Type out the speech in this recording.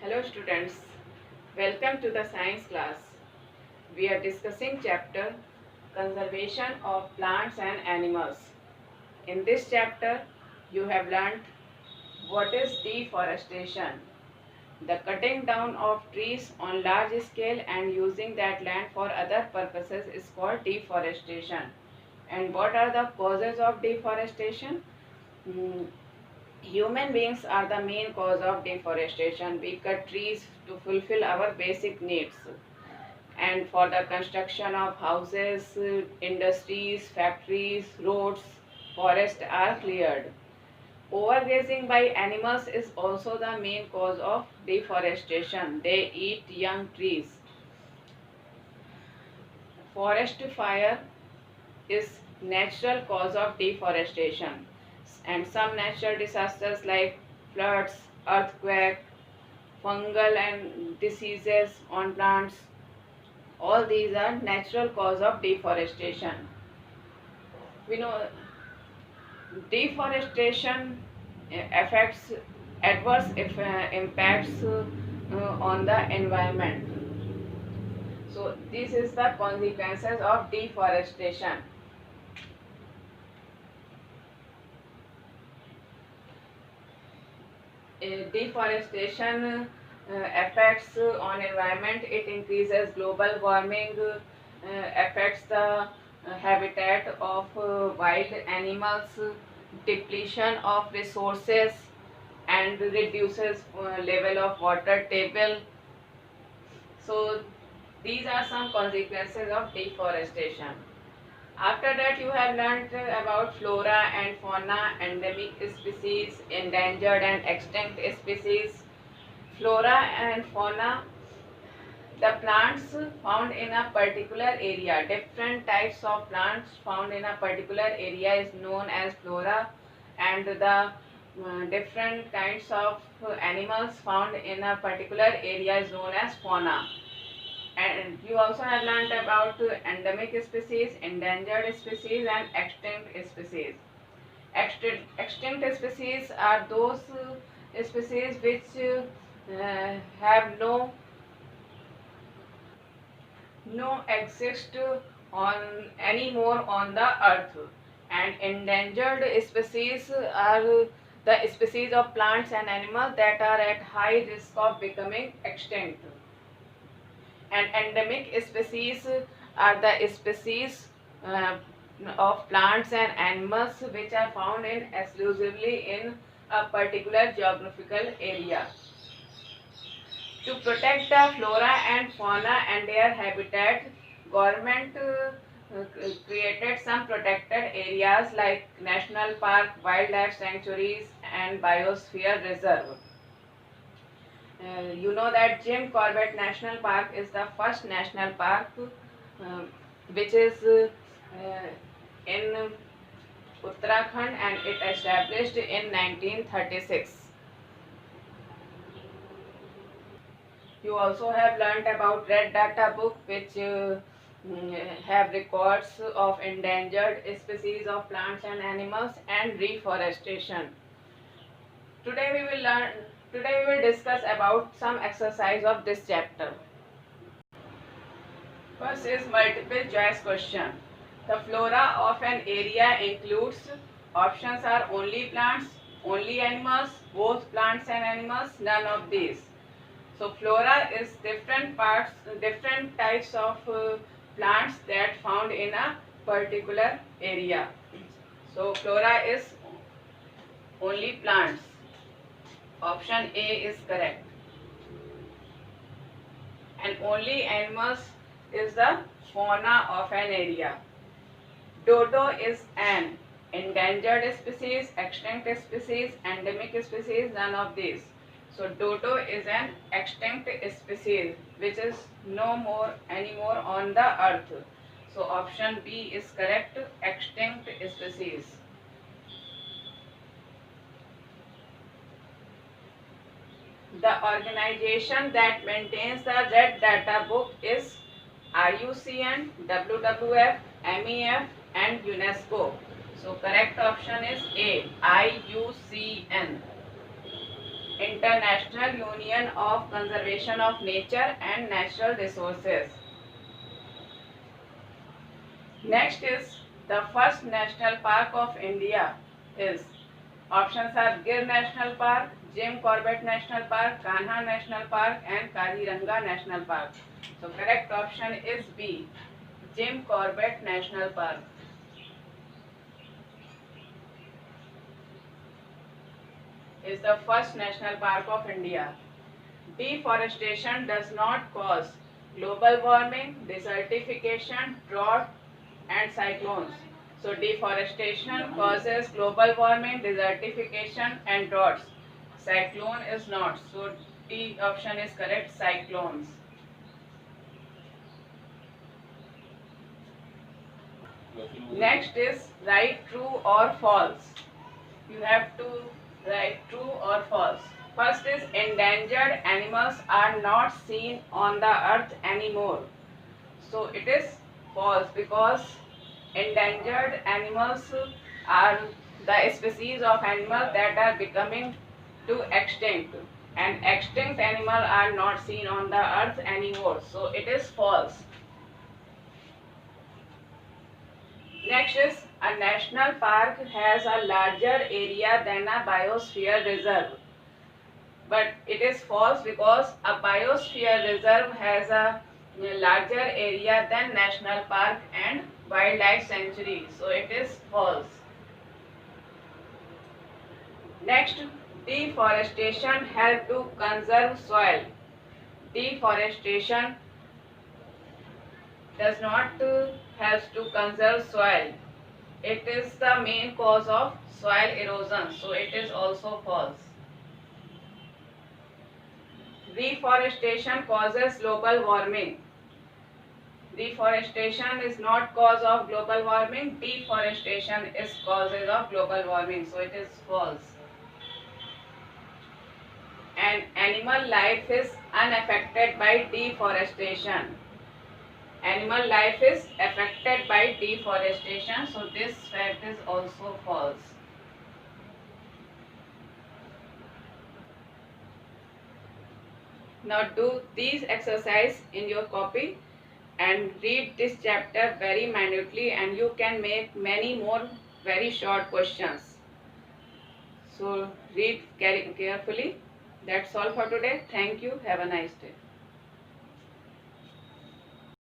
Hello students, welcome to the science class. We are discussing chapter Conservation of Plants and Animals. In this chapter, you have learnt what is deforestation. The cutting down of trees on large scale and using that land for other purposes is called deforestation. And what are the causes of deforestation? Mm, Human beings are the main cause of deforestation. We cut trees to fulfill our basic needs and for the construction of houses, industries, factories, roads, forests are cleared. Overgrazing by animals is also the main cause of deforestation. They eat young trees. Forest fire is natural cause of deforestation, and some natural disasters like floods, earthquake, fungal and diseases on plants, all these are natural cause of deforestation. We know deforestation affects adverse impacts on the environment. So this is the consequences of deforestation. Deforestation affects on environment. It increases global warming, affects the habitat of wild animals, depletion of resources, and reduces level of water table. So these are some consequences of deforestation. After that, you have learnt about flora and fauna, endemic species, endangered and extinct species. Flora and fauna, the plants found in a particular area, different types of plants found in a particular area is known as flora, and the different kinds of animals found in a particular area is known as fauna. And you also have learnt about endemic species, endangered species and extinct species. Extinct species are those species which have no exist on anymore on the earth, and endangered species are the species of plants and animals that are at high risk of becoming extinct, and endemic species are the species uh, of plants and animals which are found in exclusively in a particular geographical area. To protect the flora and fauna and their habitat, government created some protected areas like national park, wildlife sanctuaries and biosphere reserve. You know that Jim Corbett National Park is the first national park uh, which is in Uttarakhand, and it established in 1936. You also have learnt about Red Data Book, which have records of endangered species of plants and animals and reforestation. Today we will learn. Today we will discuss about some exercise of this chapter. First is multiple choice question. The flora of an area includes, options are only plants, only animals, both plants and animals, none of these. So flora is different parts, different types of plants that found in a particular area. So flora is only plants. Option A is correct. And only animals is the fauna of an area. Dodo is an endangered species, extinct species, endemic species, none of these. So dodo is an extinct species which is no more anymore on the earth. So option B is correct, extinct species. The organization that maintains the Red Data Book is IUCN, WWF, MEF and UNESCO. So correct option is A, IUCN. International Union of Conservation of Nature and Natural Resources. Next is the first national park of India is, options are Gir National Park, Jim Corbett National Park, Kanha National Park and Kaziranga National Park. So correct option is B, Jim Corbett National Park. Is the first national park of India. Deforestation does not cause global warming, desertification, drought and cyclones. So deforestation causes global warming, desertification and droughts. Cyclone is not. So D option is correct, cyclones. Next is write true or false. You have to write true or false. First is endangered animals are not seen on the earth anymore. So it is false because endangered animals are the species of animals that are becoming to extinct, and extinct animals are not seen on the earth anymore. So it is false. Next is a national park has a larger area than a biosphere reserve. But it is false because a biosphere reserve has a larger area than national park and wildlife sanctuary. So it is false. Next, deforestation help to conserve soil. Deforestation does not help to conserve soil. It is the main cause of soil erosion. So it is also false. Reforestation causes global warming. Deforestation is not cause of global warming. Deforestation is causes of global warming. So it is false. And animal life is unaffected by deforestation. Animal life is affected by deforestation. So this fact is also false. Now do these exercise in your copy and read this chapter very minutely, and you can make many more very short questions. So read carefully. That's all for today. Thank you. Have a nice day.